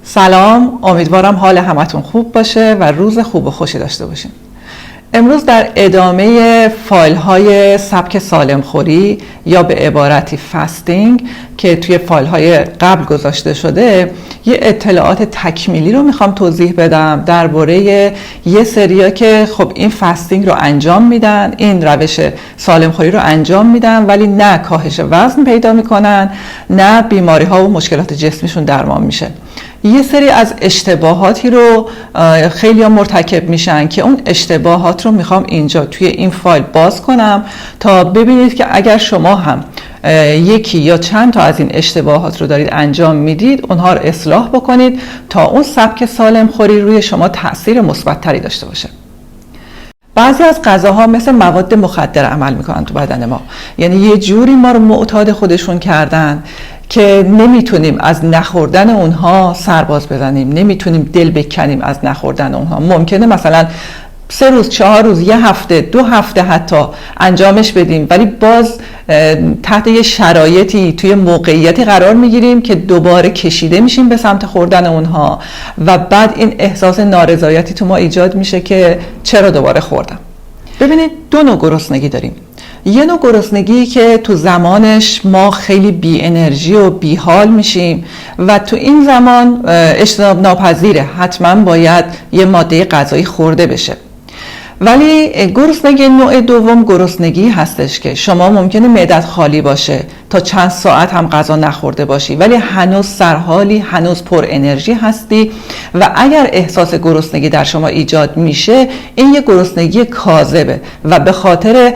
سلام، امیدوارم حال همتون خوب باشه و روز خوب و خوشی داشته باشین. امروز در ادامه فایل های سبک سالم خوری یا به عبارتی فاستینگ که توی فایل های قبل گذاشته شده یه اطلاعات تکمیلی رو میخوام توضیح بدم درباره یه سریا که خب این فاستینگ رو انجام میدن، این روش سالم خوری رو انجام میدن ولی نه کاهش وزن پیدا میکنن نه بیماری ها و مشکلات جسمیشون درمان میشه. یه سری از اشتباهاتی رو خیلی ها مرتکب میشن که اون اشتباهات رو میخوام اینجا توی این فایل باز کنم تا ببینید که اگر شما هم یکی یا چند تا از این اشتباهات رو دارید انجام میدید اونها رو اصلاح بکنید تا اون سبک سالم خوری روی شما تأثیر مثبت‌تری داشته باشه. بعضی از غذاها مثل مواد مخدر عمل میکنن تو بدن ما، یعنی یه جوری ما رو معتاد خودشون کردن که نمیتونیم از نخوردن اونها سرباز بزنیم، نمیتونیم دل بکنیم از نخوردن اونها. ممکنه مثلا 3 روز، 4 روز، 1 هفته، 2 هفته حتی انجامش بدیم ولی باز تحت یه شرایطی توی موقعیتی قرار میگیریم که دوباره کشیده میشیم به سمت خوردن اونها و بعد این احساس نارضایتی تو ما ایجاد میشه که چرا دوباره خوردم. ببینید 2 نوع گرسنگی داریم. یه نوع گرسنگی که تو زمانش ما خیلی بی انرژی و بی حال میشیم و تو این زمان اجتناب ناپذیره، حتما باید یه ماده غذایی خورده بشه. ولی گرسنگی نوع دوم گرسنگی هستش که شما ممکنه معدت خالی باشه، تا چند ساعت هم غذا نخورده باشی ولی هنوز سرحالی، هنوز پر انرژی هستی و اگر احساس گرسنگی در شما ایجاد میشه این یه گرسنگی کاذبه و به خاطر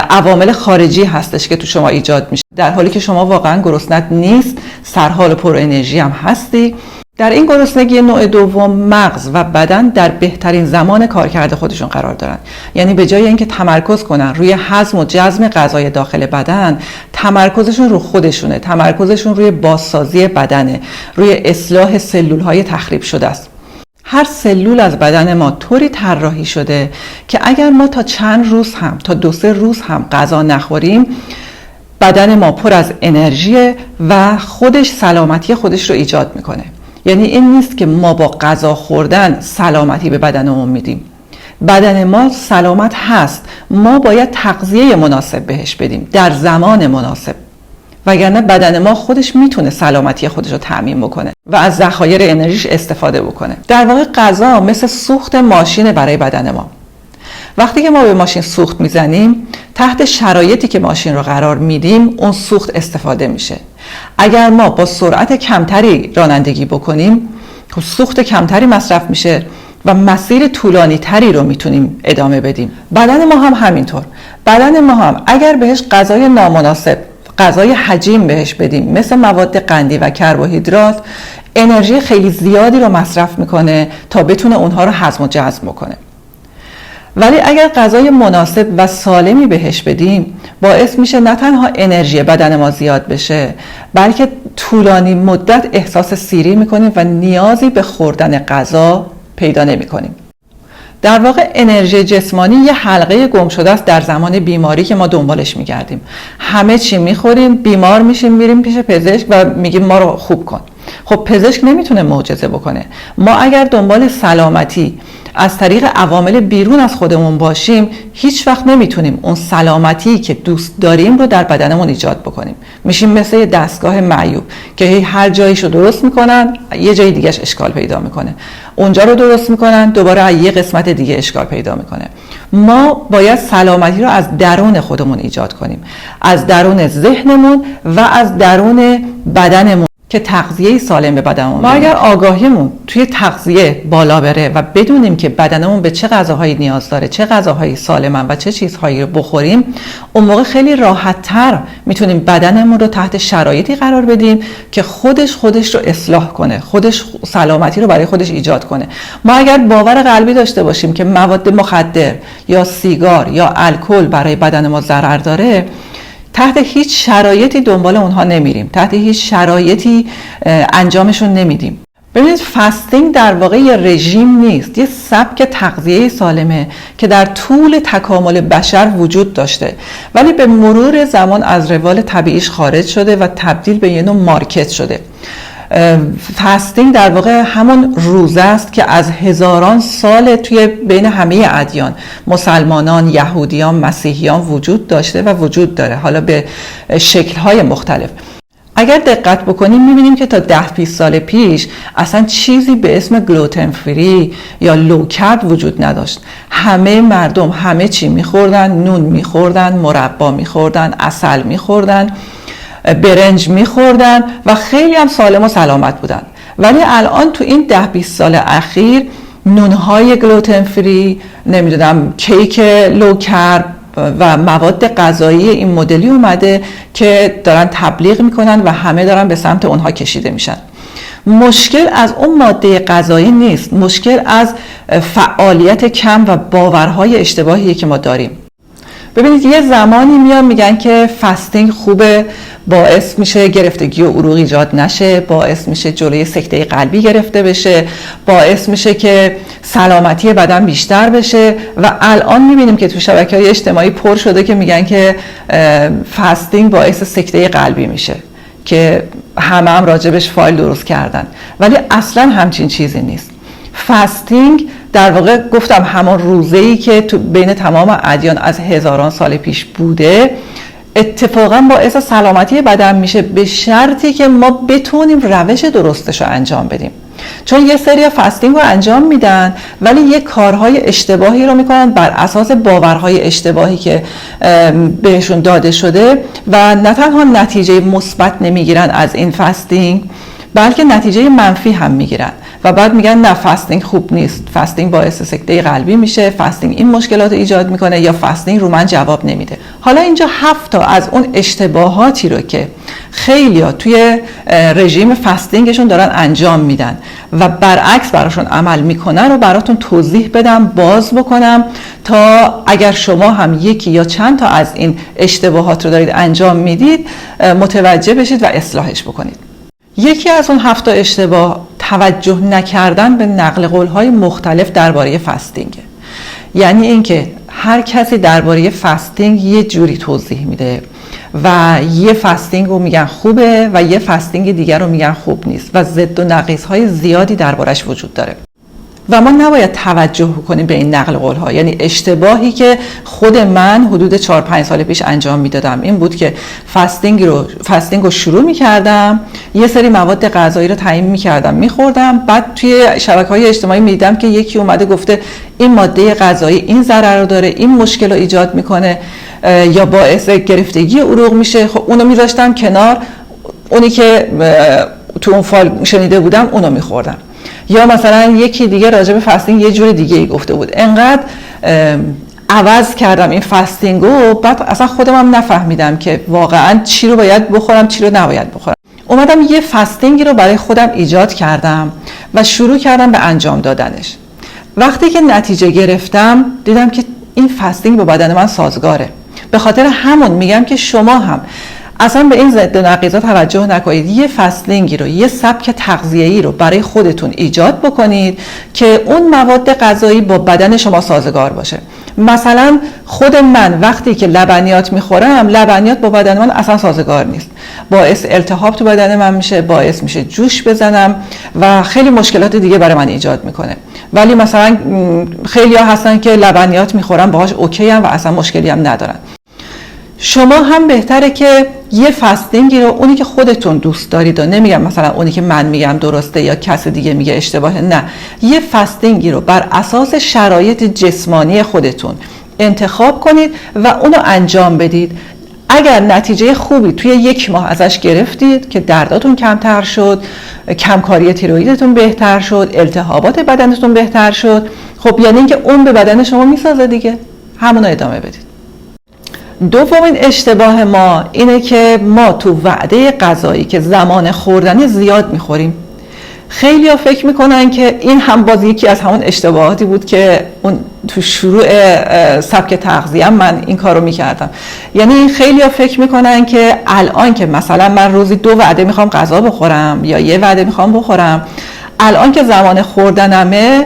عوامل خارجی هستش که تو شما ایجاد میشه، در حالی که شما واقعا گرسنت نیست، سرحال و پر انرژی هم هستی. در این گرسنگی نوع دوم مغز و بدن در بهترین زمان کارکرد خودشون قرار دارن، یعنی به جای اینکه تمرکز کنن روی هضم و جذب غذای داخل بدن، تمرکزشون رو خودشونه، تمرکزشون روی بازسازی بدنه، روی اصلاح سلول‌های تخریب شده است. هر سلول از بدن ما طوری طراحی شده که اگر ما تا چند روز هم، تا 2-3 روز هم غذا نخوریم بدن ما پر از انرژی و خودش سلامتی خودش رو ایجاد میکنه. یعنی این نیست که ما با غذا خوردن سلامتی به بدنمون میدیم. بدن ما سلامت هست، ما باید تغذیه مناسب بهش بدیم در زمان مناسب، وگرنه بدن ما خودش میتونه سلامتی خودش رو تأمین بکنه و از ذخایر انرژیش استفاده بکنه. در واقع غذا مثل سوخت ماشین برای بدن ما. وقتی که ما به ماشین سوخت میزنیم تحت شرایطی که ماشین رو قرار میدیم اون سوخت استفاده میشه. اگر ما با سرعت کمتری رانندگی بکنیم سوخت کمتری مصرف میشه و مسیر طولانی تری رو میتونیم ادامه بدیم. بدن ما هم همینطور. بدن ما هم اگر بهش غذای نامناسب، غذای حجیم بهش بدیم مثل مواد قندی و کربوهیدرات، انرژی خیلی زیادی رو مصرف میکنه تا بتونه اونها رو هضم و جذب بکنه. ولی اگر غذای مناسب و سالمی بهش بدیم باعث میشه نه تنها انرژی بدن ما زیاد بشه بلکه طولانی مدت احساس سیری میکنیم و نیازی به خوردن غذا پیدا نمیکنیم. در واقع انرژی جسمانی یه حلقه گم شده است در زمان بیماری که ما دنبالش میگردیم. همه چی میخوریم، بیمار میشیم، میریم پیش پزشک و میگیم ما رو خوب کن. خب پزشک نمیتونه معجزه بکنه. ما اگر دنبال سلامتی از طریق عوامل بیرون از خودمون باشیم هیچ وقت نمیتونیم اون سلامتی که دوست داریم رو در بدنمون ایجاد بکنیم. میشیم مثل یه دستگاه معیوب که هر جایشو درست میکنن یه جای دیگهش اشکال پیدا میکنه، اونجا رو درست میکنن دوباره یه قسمت دیگه اشکال پیدا میکنه. ما باید سلامتی رو از درون خودمون ایجاد کنیم، از درون ذهنمون و از درون بدنمون که تغذیه سالم به بدنمون. ما اگر آگاهیمون توی تغذیه بالا بره و بدونیم که بدنمون به چه غذاهایی نیاز داره، چه غذاهایی سالمن و چه چیزهایی رو بخوریم، اون موقع خیلی راحت‌تر میتونیم بدنمون رو تحت شرایطی قرار بدیم که خودش رو اصلاح کنه، خودش سلامتی رو برای خودش ایجاد کنه. ما اگر باور قلبی داشته باشیم که مواد مخدر یا سیگار یا الکل برای بدن ما ضرر داره تحت هیچ شرایطی دنبال اونها نمیریم، تحت هیچ شرایطی انجامشون نمیدیم. ببینید فاستینگ در واقع یه رژیم نیست، یه سبک تغذیه سالمه که در طول تکامل بشر وجود داشته ولی به مرور زمان از روال طبیعیش خارج شده و تبدیل به یه نوع مارکت شده. فاستینگ در واقع همون روزه است که از هزاران سال توی بین همه ادیان، مسلمانان، یهودیان، مسیحیان وجود داشته و وجود داره، حالا به شکل‌های مختلف. اگر دقت بکنیم می‌بینیم که تا 10-20 سال پیش اصلا چیزی به اسم گلوتن فری یا لو کرب وجود نداشت. همه مردم همه چی می‌خوردن، نون می‌خوردن، مربا می‌خوردن، عسل می‌خوردن، برنج می‌خوردن و خیلی هم سالم و سلامت بودن. ولی الان تو این 10-20 سال اخیر نون‌های گلوتن فری، نمیدونم کیک لو کرب و مواد غذایی این مدلی اومده که دارن تبلیغ میکنن و همه دارن به سمت اونها کشیده میشن. مشکل از اون ماده غذایی نیست، مشکل از فعالیت کم و باورهای اشتباهی که ما داریم. ببینید یه زمانی میان میگن که فاستینگ خوبه، باعث میشه گرفتگی و عروق ایجاد نشه، باعث میشه جلوی سکته قلبی گرفته بشه، باعث میشه که سلامتی بدن بیشتر بشه و الان میبینیم که تو شبکه‌های اجتماعی پر شده که میگن که فاستینگ باعث سکته قلبی میشه که همه هم راجبش فایل درست کردن، ولی اصلا همچین چیزی نیست. فاستینگ در واقع گفتم همون روزه‌ای که تو بین تمام ادیان از هزاران سال پیش بوده اتفاقا باعث سلامتی بدن میشه، به شرطی که ما بتونیم روش درستش رو انجام بدیم. چون یه سری فاستینگ رو انجام میدن ولی یه کارهای اشتباهی رو میکنن بر اساس باورهای اشتباهی که بهشون داده شده و نه تنها نتیجه مثبت نمیگیرن از این فاستینگ بلکه نتیجه منفی هم میگیرن و بعد میگن نه فاستینگ خوب نیست، فاستینگ باعث سکته قلبی میشه، فاستینگ این مشکلات ایجاد میکنه یا فاستینگ رو من جواب نمیده. حالا اینجا 7 تا از اون اشتباهاتی رو که خیلیا توی رژیم فاستینگشون دارن انجام میدن و برعکس براشون عمل میکنن رو براتون توضیح بدم، باز بکنم تا اگر شما هم یکی یا چند تا از این اشتباهات رو دارید انجام میدید متوجه بشید و اصلاحش بکنید. یکی از اون 7 اشتباه توجه نکردن به نقل قول‌های مختلف درباره فاستینگ. یعنی اینکه هر کسی درباره فاستینگ یه جوری توضیح میده و یه فاستینگ رو میگن خوبه و یه فاستینگ دیگر رو میگن خوب نیست و ضد و نقیض‌های زیادی دربارش وجود داره و ما نباید توجه کنیم به این نقل قول‌ها. یعنی اشتباهی که خود من حدود 4-5 سال پیش انجام میدادم این بود که فاستینگ رو شروع میکردم، یه سری مواد غذایی رو تعیین میکردم میخوردم، بعد توی شبکه‌های اجتماعی میدیدم که یکی اومده گفته این ماده غذایی این ضرر رو داره، این مشکل رو ایجاد میکنه یا باعث گرفتگی عروق میشه، خب اونو میذاشتم کنار، اونی که تو اون فایل شنیده بودم اونو میخوردم. یا مثلا یکی دیگه راجع به فاستینگ یه جور دیگه ای گفته بود، انقدر عوض کردم این فاستینگو بعد اصلا خودم هم نفهمیدم که واقعا چی رو باید بخورم چی رو نباید بخورم. اومدم یه فاستینگی رو برای خودم ایجاد کردم و شروع کردم به انجام دادنش. وقتی که نتیجه گرفتم دیدم که این فاستینگ با بدن من سازگاره. به خاطر همون میگم که شما هم اصلا به این ضد و نقیضا توجه نکنید، یه فاستینگی رو، یه سبک تغذیه‌ای رو برای خودتون ایجاد بکنید که اون مواد غذایی با بدن شما سازگار باشه. مثلا خود من وقتی که لبنیات میخورم، لبنیات با بدن من اصلا سازگار نیست، باعث التهاب تو بدن من میشه، باعث میشه جوش بزنم و خیلی مشکلات دیگه برای من ایجاد میکنه. ولی مثلا خیلی ها هستن که لبنیات میخورن باهاش اوکی هم و اصلا مشکلی هم ندارن. شما هم بهتره که یه فاستینگی رو، اونی که خودتون دوست دارید و نمیگم مثلا اونی که من میگم درسته یا کسی دیگه میگه اشتباهه، نه، یه فاستینگی رو بر اساس شرایط جسمانی خودتون انتخاب کنید و اونو انجام بدید. اگر نتیجه خوبی توی 1 ماه ازش گرفتید که درداتون کمتر شد، کمکاری تیروئیدتون بهتر شد، التهابات بدنتون بهتر شد، خب یعنی اینکه اون به بدن شما میسازه دیگه، همونو ادامه بدید. دومین اشتباه ما اینه که ما تو وعده غذایی که زمان خوردنی زیاد میخوریم. خیلی ها فکر میکنن که این هم باز یکی از همون اشتباهاتی بود که اون تو شروع سبک تغذیه من این کارو میکردم. یعنی خیلی ها فکر میکنن که الان که مثلا من روزی 2 وعده میخوام غذا بخورم یا 1 وعده میخوام بخورم، الان که زمان خوردنمه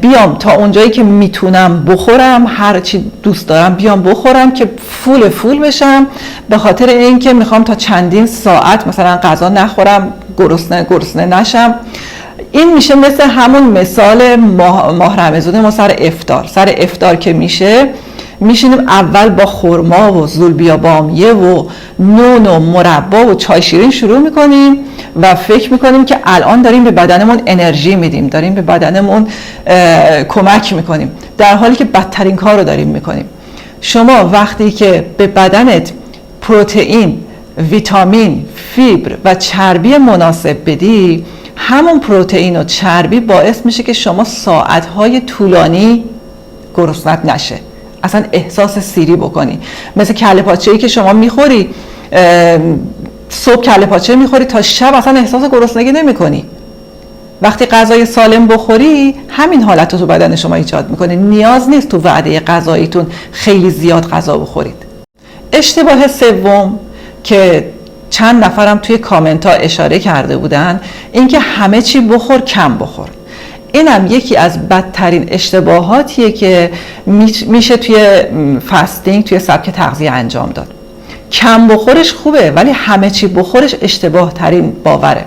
بیام تا اونجایی که میتونم بخورم، هر چی دوست دارم بیام بخورم که فول بشم، به خاطر اینکه میخوام تا چندین ساعت مثلا غذا نخورم، گرسنه نشم. این میشه مثل همون مثال ماه رمضان ما سر افطار که میشینیم اول با خرما و زولبیا بامیه و نون و مربا و چای شیرین شروع میکنیم و فکر میکنیم که الان داریم به بدنمون انرژی میدیم، داریم به بدنمون کمک میکنیم، در حالی که بدترین کار رو داریم میکنیم. شما وقتی که به بدنت پروتئین، ویتامین، فیبر و چربی مناسب بدی، همون پروتئین و چربی باعث میشه که شما ساعتهای طولانی گرسنت نشه، اصلا احساس سیری بکنی. مثل کله پاچه‌ای که شما میخوری، صبح کله پاچه میخوری تا شب اصلا احساس گرسنگی نمیکنی. وقتی غذای سالم بخوری همین حالت رو تو بدن شما ایجاد میکنه، نیاز نیست تو وعده غذاییتون خیلی زیاد غذا بخورید. اشتباه سوم که چند نفرم توی کامنت ها اشاره کرده بودن، اینکه همه چی بخور کم بخور. اینم یکی از بدترین اشتباهاتیه که میشه توی فاستینگ، توی سبک تغذیه انجام داد. کم بخورش خوبه ولی همه چی بخورش اشتباه ترین باوره.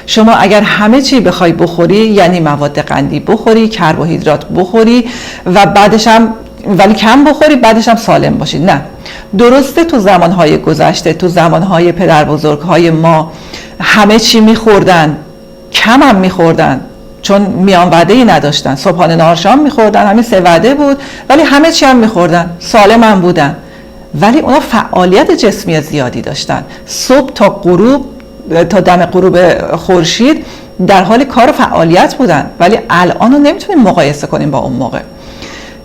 شما اگر همه چی بخوای بخوری، یعنی مواد قندی بخوری، کربوهیدرات بخوری و بعدش هم ولی کم بخوری، بعدش هم سالم باشی، نه. درسته تو زمانهای گذشته، تو زمانهای پدر بزرگهای ما همه چی میخوردن، کم هم میخوردن چون میان وعده‌ای نداشتن، صبحانه نهار شام میخوردن، همین 3 وعده بود ولی همه چی هم میخوردن، سالم هم بودن. ولی اونا فعالیت جسمی زیادی داشتن، صبح تا غروب، تا دم غروب خورشید در حال کار و فعالیت بودن. ولی الان رو نمیتونیم مقایسه کنیم با اون موقع.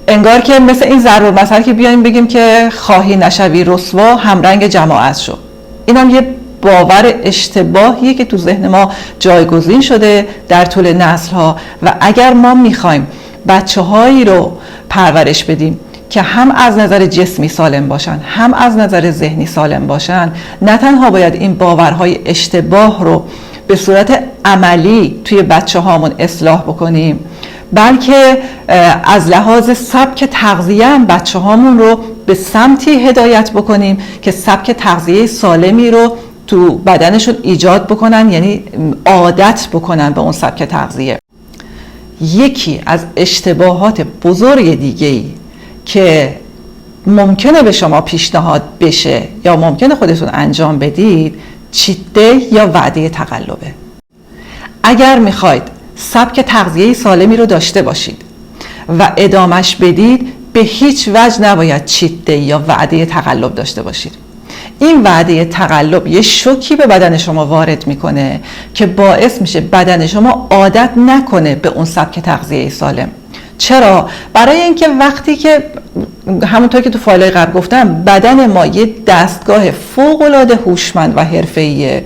انگار که مثل این ضرب المثل که بیایم بگیم که خواهی نشوی رسوا همرنگ جماعت شو. اینم یه باور اشتباهیه که تو ذهن ما جایگزین شده در طول نسل‌ها و اگر ما میخوایم بچه‌هایی رو پرورش بدیم که هم از نظر جسمی سالم باشن، هم از نظر ذهنی سالم باشن، نه تنها باید این باورهای اشتباه رو به صورت عملی توی بچه‌هامون اصلاح بکنیم، بلکه از لحاظ سبک تغذیه هم بچه‌هامون رو به سمتی هدایت بکنیم که سبک تغذیه سالمی رو تو بدنشون ایجاد بکنن، یعنی عادت بکنن به اون سبک تغذیه. یکی از اشتباهات بزرگ دیگه‌ای که ممکنه به شما پیشنهاد بشه یا ممکنه خودتون انجام بدید، چیت دی یا وعده تقلبه. اگر میخواید سبک تغذیه سالمی رو داشته باشید و ادامش بدید، به هیچ وجه نباید چیت دی یا وعده تقلب داشته باشید. این وعده تقلب یه شوکی به بدن شما وارد میکنه که باعث میشه بدن شما عادت نکنه به اون سبک تغذیه سالم. چرا؟ برای اینکه وقتی که همونطور که تو فایل‌های قبل گفتم، بدن ما یه دستگاه فوق‌العاده هوشمند و حرفه‌ایه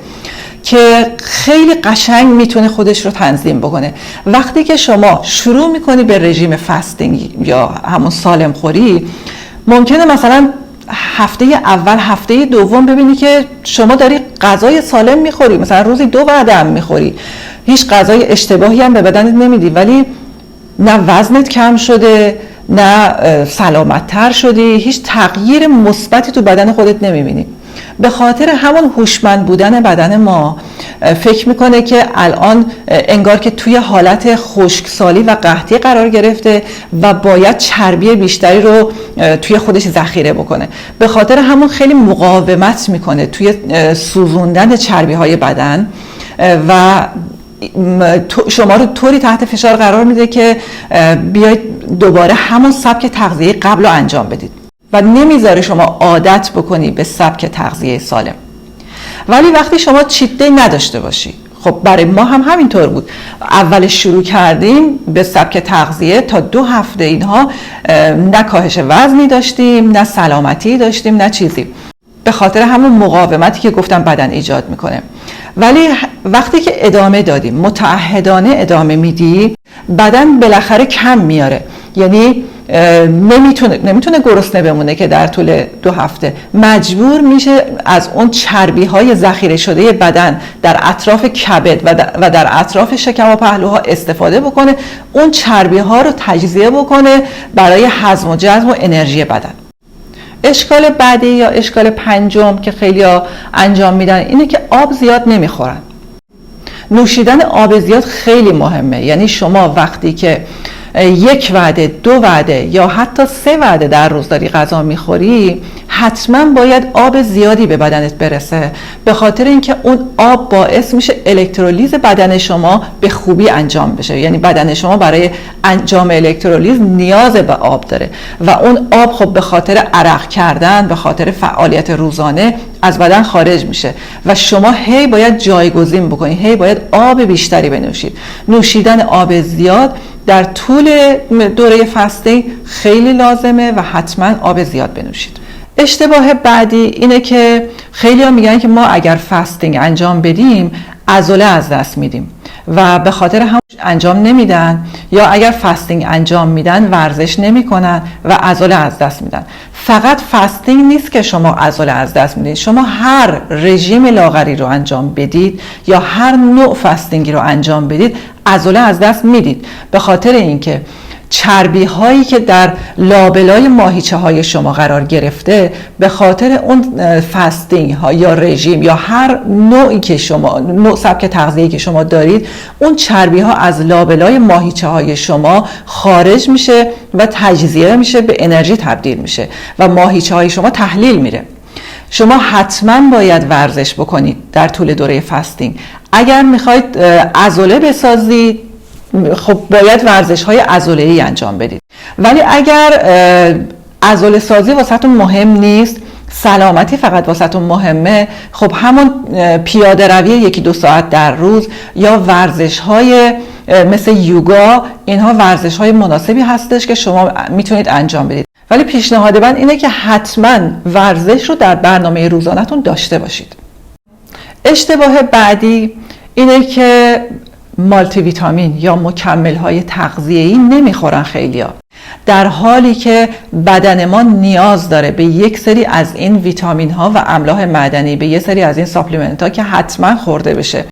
که خیلی قشنگ میتونه خودش رو تنظیم بکنه. وقتی که شما شروع میکنی به رژیم فاستینگ یا همون سالم خوری، ممکنه مثلا هفته اول، هفته دوم ببینی که شما داری غذای سالم میخوری، مثلا روزی 2 وعده هم میخوری، هیچ غذای اشتباهی هم به بدنت نمیدی، ولی نه وزنت کم شده، نه سلامت‌تر شدی، هیچ تغییر مثبتی تو بدن خودت نمیبینی. به خاطر همون هوشمند بودن بدن ما فکر میکنه که الان انگار که توی حالت خشکسالی و قحطی قرار گرفته و باید چربی بیشتری رو توی خودش ذخیره بکنه. به خاطر همون خیلی مقاومت میکنه توی سوزوندن چربی های بدن و شما رو طوری تحت فشار قرار میده که بیاید دوباره همون سبک تغذیه قبل رو انجام بدید و نمیذاره شما عادت بکنی به سبک تغذیه سالم. ولی وقتی شما چیت دی نداشته باشی، خب برای ما هم همینطور بود. اول شروع کردیم به سبک تغذیه، تا 2 هفته اینها نه کاهش وزنی داشتیم، نه سلامتی داشتیم، نه چیزی، به خاطر همون مقاومتی که گفتم بدن ایجاد میکنه. ولی وقتی که ادامه دادیم، متعهدانه ادامه میدی، بدن بالاخره کم میاره. یعنی نمیتونه گرسنه بمونه که در طول 2 هفته مجبور میشه از اون چربی های ذخیره شده بدن در اطراف کبد و در اطراف شکم و پهلوها استفاده بکنه، اون چربی ها رو تجزیه بکنه برای هضم و جذب و انرژی بدن. اشکال بعدی یا اشکال پنجم که خیلی ها انجام میدن اینه که آب زیاد نمیخورن. نوشیدن آب زیاد خیلی مهمه. یعنی شما وقتی که 1 وعده 2 وعده یا حتی 3 وعده در روز داری غذا میخوری، حتما باید آب زیادی به بدنت برسه، به خاطر اینکه اون آب باعث میشه الکترولیز بدن شما به خوبی انجام بشه. یعنی بدن شما برای انجام الکترولیز نیاز به آب داره و اون آب خب به خاطر عرق کردن، به خاطر فعالیت روزانه از بدن خارج میشه و شما هی باید جایگزین بکنید، هی باید آب بیشتری بنوشید. نوشیدن آب زیاد در طول دوره فستینگ خیلی لازمه و حتما آب زیاد بنوشید. اشتباه بعدی اینه که خیلی ها میگن که ما اگر فستینگ انجام بدیم عضله از دست میدیم و به خاطر هم انجام نمیدن، یا اگر فستینگ انجام میدن ورزش نمیکنن و عضله از دست میدن. فقط فستینگ نیست که شما عضله از دست میدید، شما هر رژیم لاغری رو انجام بدید یا هر نوع فستینگی رو انجام بدید عضله از دست میدید، به خاطر اینکه چربی هایی که در لابلای ماهیچه های شما قرار گرفته به خاطر اون فستینگ ها یا رژیم یا هر نوعی که شما نوع سبک تغذیه‌ای که شما دارید، اون چربی ها از لابلای ماهیچه های شما خارج میشه و تجزیه میشه، به انرژی تبدیل میشه و ماهیچه های شما تحلیل میره. شما حتما باید ورزش بکنید در طول دوره فستینگ. اگر میخواید عضله بسازید خب باید ورزش های عضله‌ای انجام بدید، ولی اگر عضله سازی واسهتون مهم نیست، سلامتی فقط واسهتون مهمه، خب همون پیاده روی 1-2 ساعت در روز یا ورزش های مثل یوگا، اینها ورزش های مناسبی هستش که شما میتونید انجام بدید. ولی پیشنهاد من اینه که حتما ورزش رو در برنامه روزانه‌تون داشته باشید. اشتباه بعدی اینه که مالتی ویتامین یا مکمل های تغذیه‌ای نمیخورن خیلیا، در حالی که بدن ما نیاز داره به یک سری از این ویتامین ها و املاح معدنی، به یک سری از این ساپلیمنت ها که حتما خورده بشه.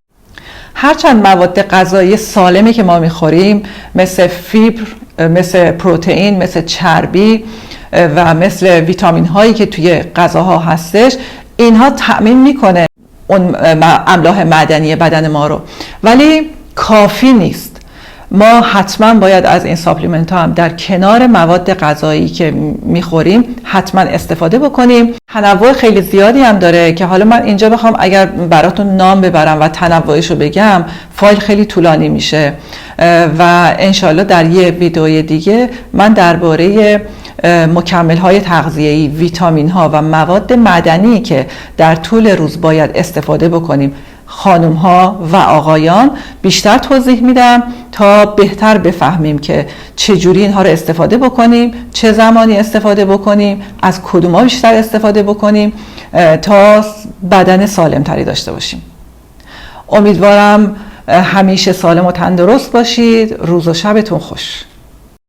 هرچند مواد غذایی سالمی که ما میخوریم مثل فیبر، مثل پروتئین، مثل چربی و مثل ویتامین هایی که توی غذاها هستش، اینها تأمین میکنه اون املاح معدنی بدن ما رو، ولی کافی نیست. ما حتما باید از این ساپلیمنت ها هم در کنار مواد غذایی که میخوریم حتما استفاده بکنیم. تنوع خیلی زیادی هم داره که حالا من اینجا بخوام اگر براتون نام ببرم و تنوعش رو بگم فایل خیلی طولانی میشه و انشالله در یه ویدئوی دیگه من درباره مکمل های تغذیه‌ای، ویتامین ها و مواد معدنی که در طول روز باید استفاده بکنیم خانم ها و آقایان بیشتر توضیح میدم تا بهتر بفهمیم که چجوری اینها رو استفاده بکنیم، چه زمانی استفاده بکنیم، از کدوم ها بیشتر استفاده بکنیم تا بدن سالم تری داشته باشیم. امیدوارم همیشه سالم و تندرست باشید. روز و شبتون خوش.